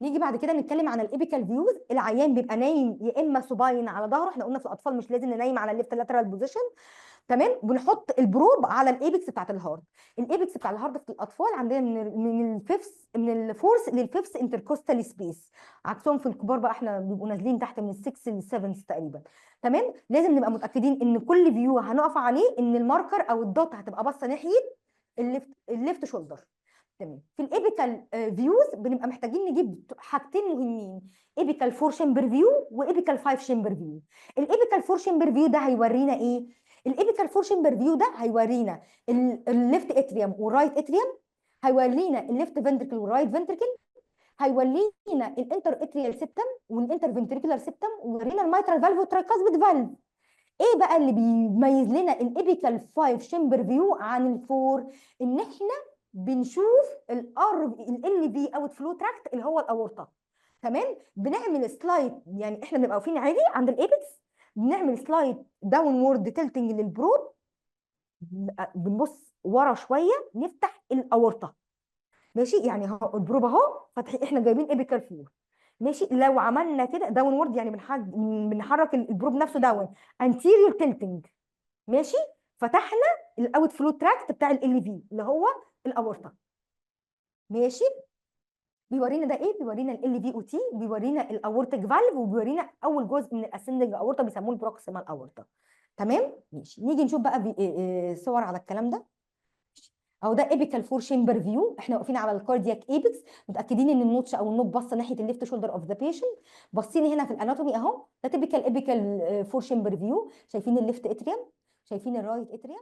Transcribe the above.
نيجي بعد كده نتكلم عن الابيكال فيوز. العيان بيبقى نايم يا اما سوباين على ظهره، احنا قلنا في الاطفال مش لازم ننيم على الليفت لاترال بوزيشن، تمام. بنحط البروب على الايبكس بتاعت الهارد. الايبكس بتاع الهارد في الاطفال عندنا من الفورس للفيفث انتركوستال سبيس، عكسهم في الكبار بقى احنا بيبقوا نازلين تحت من ال6 لل7 تقريبا، تمام. لازم نبقى متاكدين ان كل فيو هنقف عليه ان الماركر او الدوت هتبقى باصه ناحيه الليفت شولدر، تمام. في الايبيكال فيوز بنبقى محتاجين نجيب حاجتين مهمين: ايبيكال 4 شامبر فيو وايبيكال 5 شامبر فيو. الايبيكال 4 شامبر فيو ده هيورينا ايه؟ الايبيكال 4 شامبر فيو ده هيورينا الليفت اتريوم والرايت اتريوم، هيورينا الليفت فنتركل والرايت فنتركل، هيورينا الانتر اتريال سيبتم والانتر فنتريكولار سيبتم، ويورينا الميترال فالف والترايكاسبيد فالف. ايه بقى اللي بيميز لنا الابيكال 5 شامبر فيو عن الفور؟ ان احنا بنشوف ال في اوت فلو تراكت اللي هو الاورطه، تمام. بنعمل سلايد، يعني احنا بنبقى واقفين عادي عند الابيكس، بنعمل سلايد داون وورد تلتنج للبروب، بنبص ورا شويه نفتح الاورطه، ماشي. يعني اهو البروب اهو فاتحين، احنا جايبين ابيكال فلور، ماشي. لو عملنا كده داون وورد يعني بنحرك البروب نفسه داون، انتيريور تلتنج، ماشي، فتحنا الاوت فلو تراكت بتاع ال في اللي هو الاورطه، ماشي. بيورينا ده ايه؟ بيورينا ال في او تي، بيورينا الاورتيك فالف، وبيورينا اول جزء من الاسندنج اورطه بيسموه البروكسيمال اورطه، تمام. ماشي، نيجي نشوف بقى صور على الكلام ده. اهو ده ايبيكال فور شامبر فيو، احنا واقفين على الكاردياك ايبكس، متاكدين ان النوتش او النوب باصه ناحيه الليفت شولدر اوف ذا بيشنت، باصين هنا في الاناتومي اهو. ده تيبيكال ايبيكال فور شامبر فيو، شايفين الليفت اتريوم، شايفين الرايت اتريوم.